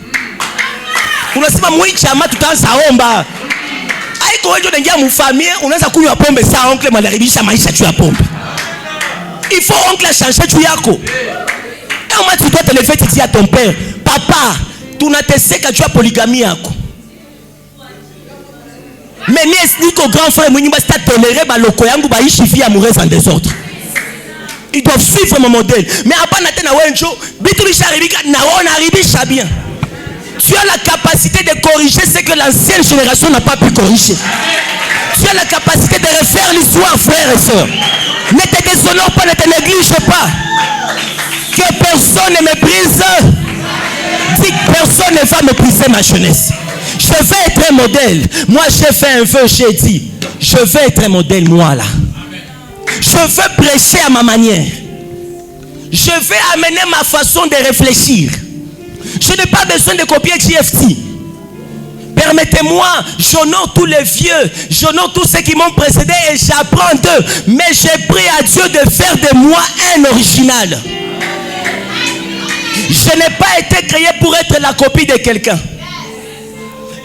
Unasema mwichama tutaanza omba. Aiko wewe unaingia mu famille unaanza kunywa pombe saa oncle malaribisha maisha tu ya pombe. Il faut oncle changer tu yako. Et au moins tu dois te lever tu dis à ton père, papa, tunateseka tu ya polygamie yako. Mais ni ko grand frère mwenyumba sta tolérer ba loko yangu ba ishi vie amoureuse en désordre. Ils doivent suivre mon modèle. Mais après, bien. Tu as la capacité de corriger ce que l'ancienne génération n'a pas pu corriger. Tu as la capacité de refaire l'histoire, frères et sœurs. Ne te déshonore pas, ne te néglige pas. Que personne ne méprise. Dis que personne ne va mépriser ma jeunesse. Je vais être un modèle. Moi, j'ai fait un vœu, j'ai dit, je vais être un modèle, moi là. Je veux prêcher à ma manière. Je vais amener ma façon de réfléchir. Je n'ai pas besoin de copier GFT. Permettez-moi, j'honore tous les vieux, j'honore tous ceux qui m'ont précédé et j'apprends d'eux. Mais j'ai prié à Dieu de faire de moi un original. Je n'ai pas été créé pour être la copie de quelqu'un.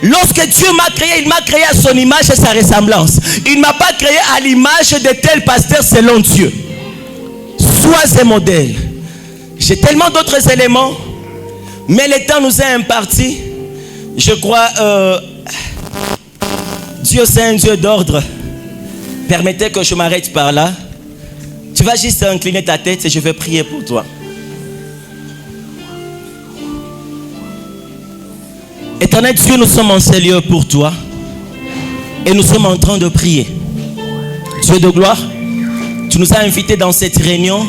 Lorsque Dieu m'a créé, il m'a créé à son image et sa ressemblance. Il ne m'a pas créé à l'image de tel pasteur selon Dieu. Sois un modèle. J'ai tellement d'autres éléments, mais le temps nous est imparti. Je crois, Dieu c'est un Dieu d'ordre. Permettez que je m'arrête par là. Tu vas juste incliner ta tête et je vais prier pour toi. Éternel Dieu, nous sommes en ces lieux pour toi et nous sommes en train de prier. Dieu de gloire, tu nous as invités dans cette réunion.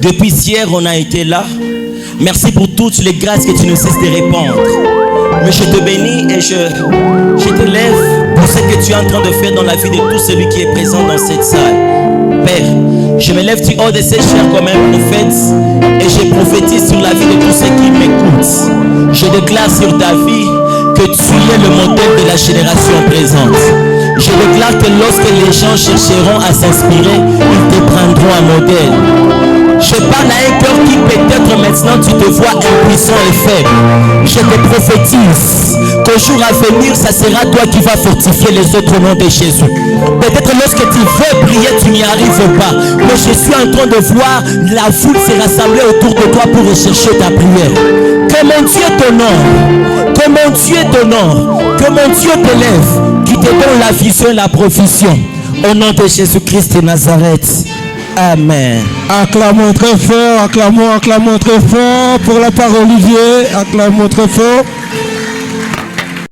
Depuis hier, on a été là. Merci pour toutes les grâces que tu ne cesses de répandre. Mais je te bénis et je te lève pour ce que tu es en train de faire dans la vie de tout celui qui est présent dans cette salle. Père, je me lève du haut de ces chers comme un prophète et je prophétise sur la vie de tous ceux qui m'écoutent. Je déclare sur ta vie que tu es le modèle de la génération présente. Je déclare que lorsque les gens chercheront à s'inspirer, ils te prendront un modèle. Je parle à un cœur qui peut-être maintenant tu te vois impuissant et faible. Je te prophétise qu'au jour à venir, ça sera toi qui vas fortifier les autres au nom de Jésus. Peut-être lorsque tu veux prier, tu n'y arrives pas. Mais je suis en train de voir la foule se rassembler autour de toi pour rechercher ta prière. Que mon Dieu t'honore. Que mon Dieu t'honore. Que mon Dieu t'élève. Qui te donne la vision et la provision. Au nom de Jésus-Christ de Nazareth. Amen. Acclamons très fort pour la part Olivier. Acclamons très fort.